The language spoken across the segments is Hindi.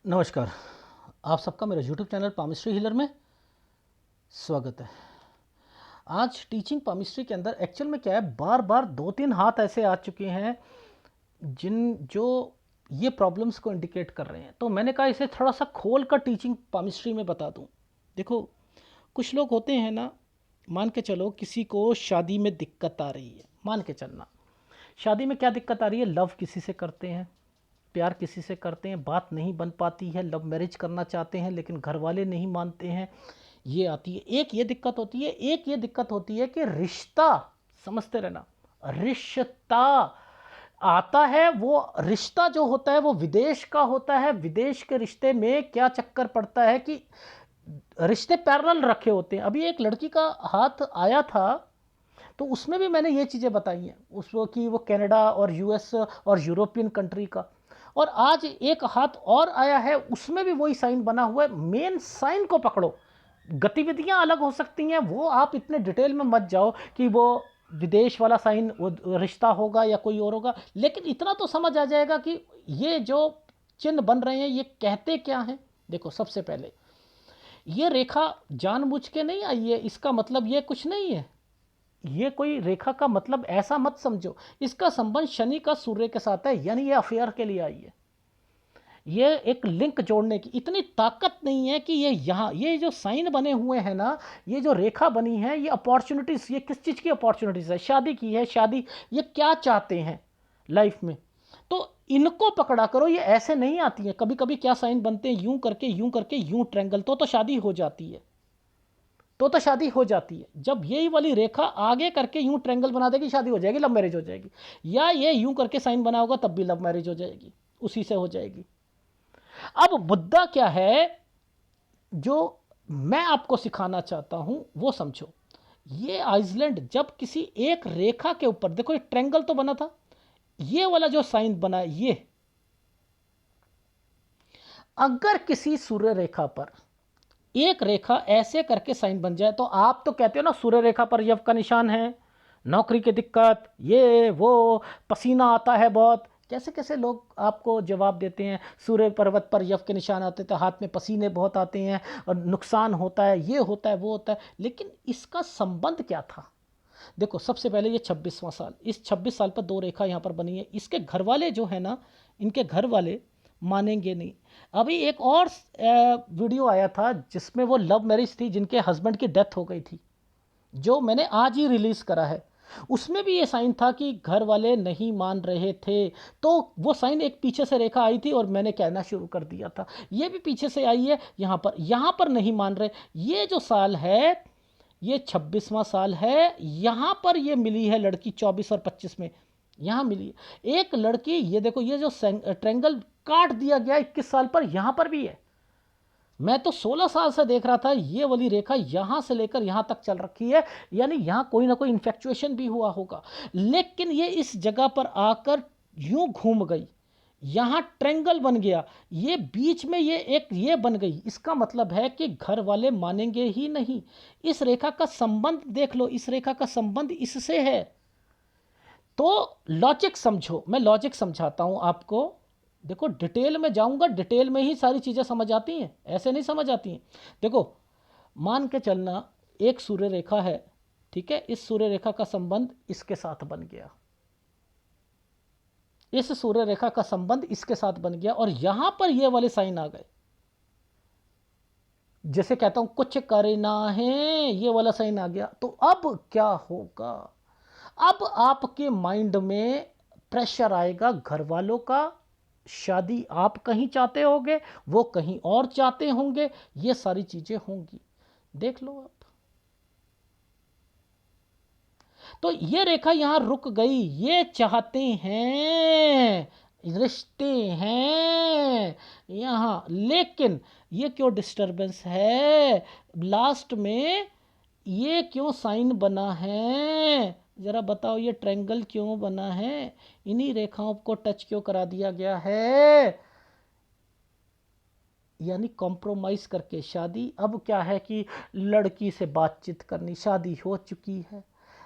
नमस्कार। आप सबका मेरे यूट्यूब चैनल पामिस्ट्री हीलर में स्वागत है। आज टीचिंग पामिस्ट्री के अंदर एक्चुअल में क्या है, बार बार दो तीन हाथ ऐसे आ चुके हैं जो ये प्रॉब्लम्स को इंडिकेट कर रहे हैं, तो मैंने कहा इसे थोड़ा सा खोल कर टीचिंग पामिस्ट्री में बता दूं। देखो, कुछ लोग होते हैं ना, मान के चलो किसी को शादी में दिक्कत आ रही है, मान के चलना शादी में क्या दिक्कत आ रही है, लव किसी से करते हैं, प्यार किसी से करते हैं, बात नहीं बन पाती है, लव मैरिज करना चाहते हैं लेकिन घर वाले नहीं मानते हैं, ये आती है। एक ये दिक्कत होती है, एक ये दिक्कत होती है कि रिश्ता, समझते रहना, रिश्ता आता है, वो रिश्ता जो होता है वो विदेश का होता है। विदेश के रिश्ते में क्या चक्कर पड़ता है कि रिश्ते पैरेलल रखे होते हैं। अभी एक लड़की का हाथ आया था, तो उसमें भी मैंने ये चीज़ें बताई हैं उसको कि वो कनाडा और यूएस और यूरोपियन कंट्री का। और आज एक हाथ और आया है, उसमें भी वही साइन बना हुआ है। मेन साइन को पकड़ो, गतिविधियां अलग हो सकती हैं, वो आप इतने डिटेल में मत जाओ कि वो विदेश वाला साइन वो रिश्ता होगा या कोई और होगा, लेकिन इतना तो समझ आ जाएगा कि ये जो चिन्ह बन रहे हैं ये कहते क्या हैं। देखो, सबसे पहले ये रेखा जानबूझ के नहीं आई है, इसका मतलब ये कुछ नहीं है। ये कोई रेखा का मतलब ऐसा मत समझो, इसका संबंध शनि का सूर्य के साथ है, यानी ये अफेयर के लिए आई है। ये एक लिंक जोड़ने की इतनी ताकत नहीं है कि ये यहाँ ये जो साइन बने हुए हैं ना, ये जो रेखा बनी है, ये अपॉर्चुनिटीज, ये किस चीज़ की अपॉर्चुनिटीज है, शादी की है। शादी, ये क्या चाहते हैं लाइफ में, तो इनको पकड़ा करो। ये ऐसे नहीं आती है, कभी कभी क्या साइन बनते हैं, यूं करके यूं करके यूं ट्रैंगल, तो शादी हो जाती है। तो शादी हो जाती है जब यही वाली रेखा आगे करके यूं ट्रेंगल बना देगी, शादी हो जाएगी, लव मैरिज हो जाएगी। या ये यूं करके साइन बना होगा तब भी लव मैरिज हो जाएगी, उसी से हो जाएगी। अब मुद्दा क्या है जो मैं आपको सिखाना चाहता हूं, वो समझो। ये आइसलैंड जब किसी एक रेखा के ऊपर, देखो ये ट्रेंगल तो बना था, ये वाला जो साइन बना है, ये अगर किसी सूर्य रेखा पर एक रेखा ऐसे करके साइन बन जाए, तो आप तो कहते हो ना सूर्य रेखा पर यव का निशान है, नौकरी की दिक्कत, ये वो, पसीना आता है बहुत, कैसे कैसे लोग आपको जवाब देते हैं। सूर्य पर्वत पर यव के निशान आते तो हाथ में पसीने बहुत आते हैं और नुकसान होता है, ये होता है, वो होता है। लेकिन इसका संबंध क्या था? देखो, सबसे पहले ये 26वां साल, इस 26 साल पर दो रेखा यहाँ पर बनी है। इसके घर वाले जो है ना, इनके घर वाले मानेंगे नहीं। अभी एक और वीडियो आया था जिसमें वो लव मैरिज थी, जिनके हस्बैंड की डेथ हो गई थी, जो मैंने आज ही रिलीज़ करा है। उसमें भी ये साइन था कि घर वाले नहीं मान रहे थे, तो वो साइन एक पीछे से रेखा आई थी और मैंने कहना शुरू कर दिया था। ये भी पीछे से आई है, यहाँ पर नहीं मान रहे। ये जो साल है, ये 26वां साल है। यहाँ पर ये मिली है लड़की 24 और 25 में, यहाँ मिली है एक लड़की। ये देखो, ये जो ट्रेंगल काट दिया गया 21 साल पर, यहाँ पर भी है। मैं तो 16 साल से देख रहा था, ये वाली रेखा यहाँ से लेकर यहाँ तक चल रखी है, यानी यहाँ कोई ना कोई इन्फेक्चुएशन भी हुआ होगा। लेकिन ये इस जगह पर आकर यूं घूम गई, यहाँ ट्रेंगल बन गया, ये बीच में ये एक ये बन गई। इसका मतलब है कि घर वाले मानेंगे ही नहीं। इस रेखा का संबंध देख लो, इस रेखा का संबंध इससे है। तो लॉजिक समझो, मैं लॉजिक समझाता हूं आपको। देखो, डिटेल में जाऊंगा, डिटेल में ही सारी चीज़ें समझ आती हैं, ऐसे नहीं समझ आती हैं। देखो, मान के चलना एक सूर्य रेखा है, ठीक है, इस सूर्य रेखा का संबंध इसके साथ बन गया, इस सूर्य रेखा का संबंध इसके साथ बन गया, और यहां पर ये वाले साइन आ गए। जैसे कहता हूं कुछ करना है, ये वाला साइन आ गया, तो अब क्या होगा? अब आपके माइंड में प्रेशर आएगा घर वालों का। शादी आप कहीं चाहते होंगे, वो कहीं और चाहते होंगे, ये सारी चीजें होंगी। देख लो आप। तो ये रेखा यहां रुक गई, ये चाहते हैं, रिश्ते हैं यहां, लेकिन ये क्यों डिस्टरबेंस है लास्ट में? ये क्यों साइन बना है? जरा बताओ, ये ट्रायंगल क्यों बना है? इन्हीं रेखाओं को टच क्यों करा दिया गया है? यानी कॉम्प्रोमाइज करके शादी। अब क्या है कि लड़की से बातचीत करनी, शादी हो चुकी है,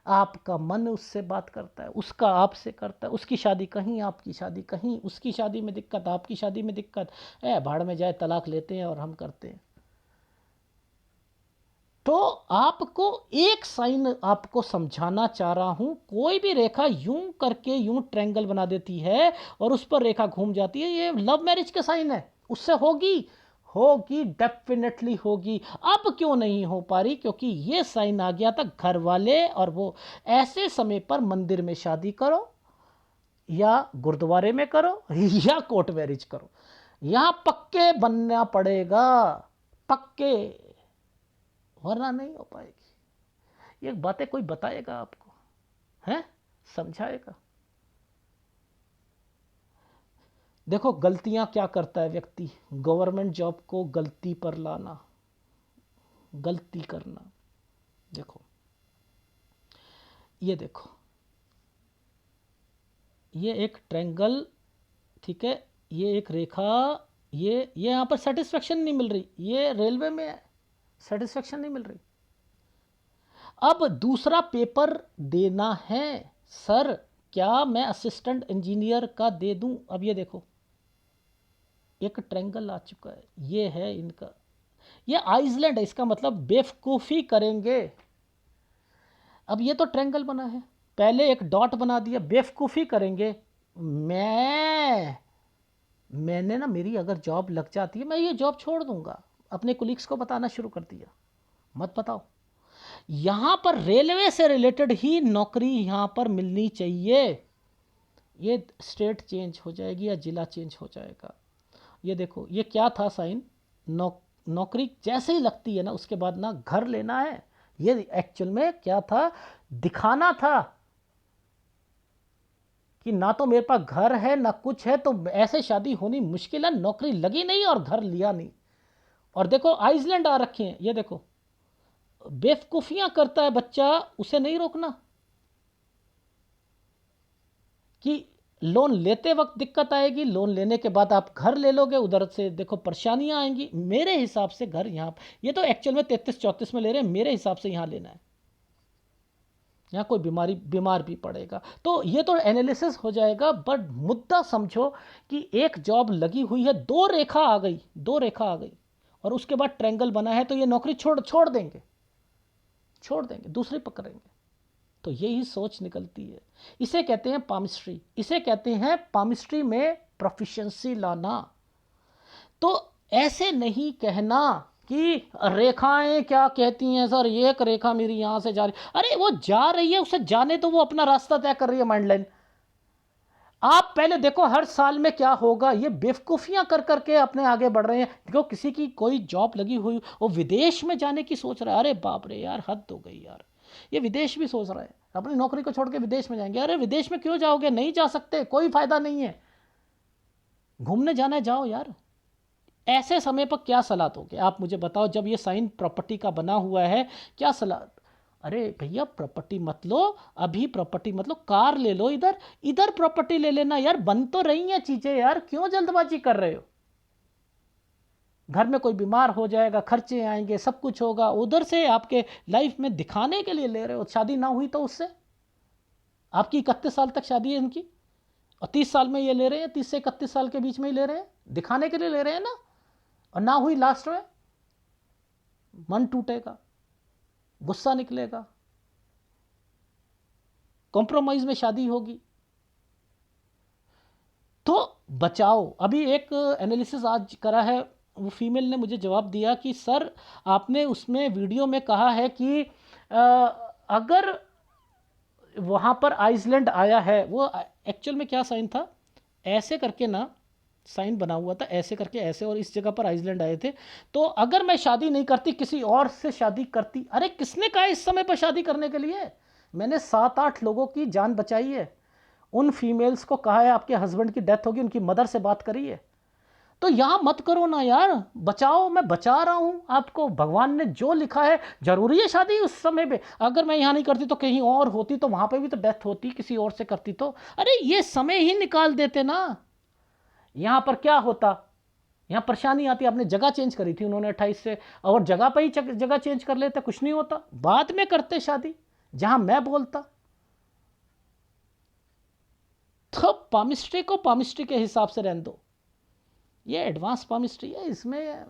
आपका मन उससे बात करता है, उसका आपसे करता है, उसकी शादी कहीं, आपकी शादी कहीं, उसकी शादी में दिक्कत, आपकी शादी में दिक्कत, भाड़ में जाए, तलाक लेते हैं और हम करते हैं। तो आपको एक साइन आपको समझाना चाह रहा हूं, कोई भी रेखा यूं करके यूं ट्रायंगल बना देती है और उस पर रेखा घूम जाती है, ये लव मैरिज के साइन है। उससे होगी, होगी, डेफिनेटली होगी। अब क्यों नहीं हो पा रही? क्योंकि ये साइन आ गया था घर वाले और वो। ऐसे समय पर मंदिर में शादी करो या गुरुद्वारे में करो या कोर्ट मैरिज करो, यहां पक्के बनना पड़ेगा, पक्के, वरना नहीं हो पाएगी। ये बातें कोई बताएगा आपको, है, समझाएगा। देखो गलतियां क्या करता है व्यक्ति, गवर्नमेंट जॉब को गलती पर लाना, गलती करना। देखो ये देखो, ये एक ट्रायंगल, ठीक है, ये एक रेखा, ये यहाँ पर सेटिस्फेक्शन नहीं मिल रही, ये रेलवे में है, सेटिस्फेक्शन नहीं मिल रही। अब दूसरा पेपर देना है, सर क्या मैं असिस्टेंट इंजीनियर का दे दूं? अब ये देखो एक ट्रायंगल आ चुका है, ये है इनका, ये आइसलैंड है, इसका मतलब बेवकूफ़ी करेंगे। अब ये तो ट्रायंगल बना है, पहले एक डॉट बना दिया, बेवकूफ़ी करेंगे। मैंने ना, मेरी अगर जॉब लग जाती है मैं ये जॉब छोड़ दूंगा। अपने कुलीग्स को बताना शुरू कर दिया, मत बताओ। यहाँ पर रेलवे से रिलेटेड ही नौकरी यहाँ पर मिलनी चाहिए। ये स्टेट चेंज हो जाएगी या ज़िला चेंज हो जाएगा। ये देखो ये क्या था साइन, नौकरी जैसे ही लगती है ना उसके बाद ना घर लेना है। ये एक्चुअल में क्या था, दिखाना था कि ना तो मेरे पास घर है ना कुछ है, तो ऐसे शादी होनी मुश्किल है। नौकरी लगी नहीं और घर लिया नहीं। और देखो आइसलैंड आ रखे हैं, ये देखो बेवकूफियां करता है बच्चा, उसे नहीं रोकना कि लोन लेते वक्त दिक्कत आएगी, लोन लेने के बाद आप घर ले लोगे, उधर से देखो परेशानियां आएंगी। मेरे हिसाब से घर यहाँ, ये तो एक्चुअल में 33-34 में ले रहे हैं, मेरे हिसाब से यहाँ लेना है। यहाँ कोई बीमार भी पड़ेगा तो ये तो एनालिसिस हो जाएगा, बट मुद्दा समझो कि एक जॉब लगी हुई है, दो रेखा आ गई और उसके बाद ट्रायंगल बना है, तो ये नौकरी छोड़ देंगे, दूसरी पकड़ेंगे। तो यही सोच निकलती है। इसे कहते हैं पामिस्ट्री, इसे कहते हैं पामिस्ट्री में प्रोफिशिएंसी लाना। तो ऐसे नहीं कहना कि रेखाएं क्या कहती हैं सर, एक रेखा मेरी यहां से जा रही, अरे वो जा रही है, उसे जाने तो, वो अपना रास्ता तय कर रही है, माइंड लाइन। आप पहले देखो हर साल में क्या होगा। ये बेवकूफियां कर करके अपने आगे बढ़ रहे हैं। देखो किसी की कोई जॉब लगी हुई, वो विदेश में जाने की सोच रहा है, अरे बाप रे यार, हद हो गई यार। ये विदेश भी सोच रहा है, अपनी नौकरी को छोड़ के विदेश में जाएंगे। अरे विदेश में क्यों जाओगे, नहीं जा सकते, कोई फायदा नहीं है, घूमने जाना है जाओ यार। ऐसे समय पर क्या सलाह दोगे आप मुझे बताओ, जब ये साइन प्रॉपर्टी का बना हुआ है, क्या सलाह? अरे भैया प्रॉपर्टी मत लो, अभी प्रॉपर्टी मत लो, कार ले लो, इधर इधर प्रॉपर्टी ले लेना यार, बन तो रही हैं चीजें यार, क्यों जल्दबाजी कर रहे हो? घर में कोई बीमार हो जाएगा, खर्चे आएंगे, सब कुछ होगा, उधर से आपके लाइफ में दिखाने के लिए ले रहे हो। शादी ना हुई तो उससे, आपकी 31 साल तक शादी है इनकी और 30 साल में ये ले रहे हैं, 30 से 31 साल के बीच में ही ले रहे हैं, दिखाने के लिए ले रहे हैं ना। और ना हुई, लास्ट में मन टूटेगा, गुस्सा निकलेगा, कॉम्प्रोमाइज में शादी होगी। तो बचाओ। अभी एक एनालिसिस आज करा है, वो फीमेल ने मुझे जवाब दिया कि सर आपने उसमें वीडियो में कहा है कि अगर वहाँ पर आइसलैंड आया है, वो एक्चुअल में क्या साइन था, ऐसे करके ना साइन बना हुआ था, ऐसे करके ऐसे, और इस जगह पर आइसलैंड आए थे। तो अगर मैं शादी नहीं करती, किसी और से शादी करती। अरे किसने कहा इस समय पर शादी करने के लिए? मैंने 7-8 लोगों की जान बचाई है। उन फीमेल्स को कहा है आपके हस्बैंड की डेथ होगी, उनकी मदर से बात करी है। तो यहां मत करो ना यार, बचाओ, मैं बचा रहा हूं आपको। भगवान ने जो लिखा है, जरूरी है शादी उस समय पे। अगर मैं यहां नहीं करती तो कहीं और होती, तो वहां पे भी तो डेथ होती, किसी और से करती तो। अरे ये समय ही निकाल देते ना। यहां पर क्या होता, यहां परेशानी आती। आपने जगह चेंज करी थी उन्होंने 28 से, और जगह पर ही जगह चेंज कर लेते, कुछ नहीं होता, बाद में करते शादी। जहां मैं बोलता, तो पामिस्ट्री को पामिस्ट्री के हिसाब से रहने दो। ये एडवांस पामिस्ट्री है, इसमें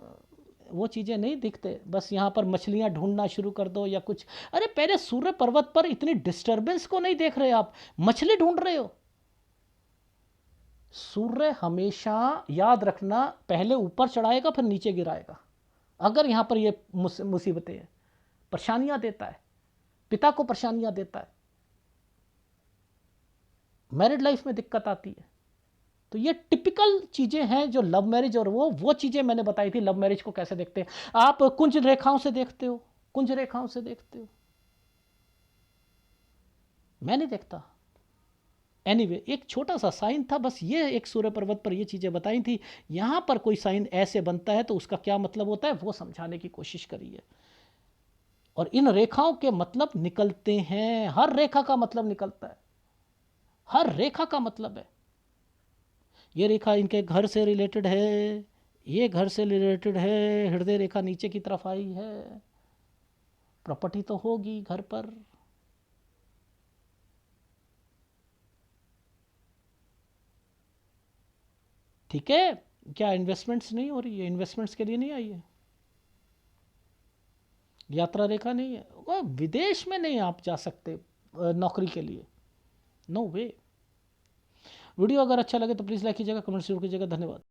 वो चीज़ें नहीं दिखते। बस यहाँ पर मछलियाँ ढूंढना शुरू कर दो या कुछ। अरे पहले सूर्य पर्वत पर इतनी डिस्टरबेंस को नहीं देख रहे आप, मछली ढूंढ रहे हो। सूर्य हमेशा, याद रखना, पहले ऊपर चढ़ाएगा फिर नीचे गिराएगा। अगर यहाँ पर ये मुसीबतें हैं, परेशानियाँ देता है, पिता को परेशानियाँ देता है, मैरिड लाइफ में दिक्कत आती है। तो ये टिपिकल चीज़ें हैं जो लव मैरिज, और वो चीज़ें मैंने बताई थी लव मैरिज को कैसे देखते हैं। आप कुंज रेखाओं से देखते हो, कुंज रेखाओं से देखते हो, मैं नहीं देखता। एनीवे, एक छोटा सा साइन था बस, ये एक सूर्य पर्वत पर ये चीज़ें बताई थी। यहाँ पर कोई साइन ऐसे बनता है तो उसका क्या मतलब होता है वो समझाने की कोशिश करी है। और इन रेखाओं के मतलब निकलते हैं, हर रेखा का मतलब निकलता है, हर रेखा का मतलब है। ये रेखा इनके घर से रिलेटेड है, ये घर से रिलेटेड है, हृदय रेखा नीचे की तरफ आई है, प्रॉपर्टी तो होगी घर पर। ठीक है, क्या इन्वेस्टमेंट्स नहीं हो रही है? इन्वेस्टमेंट्स के लिए नहीं आई है, यात्रा रेखा नहीं है, वो विदेश में नहीं आप जा सकते नौकरी के लिए, नो वे। वीडियो अगर अच्छा लगे तो प्लीज़ लाइक कीजिएगा, कमेंट जरूर कीजिएगा। धन्यवाद।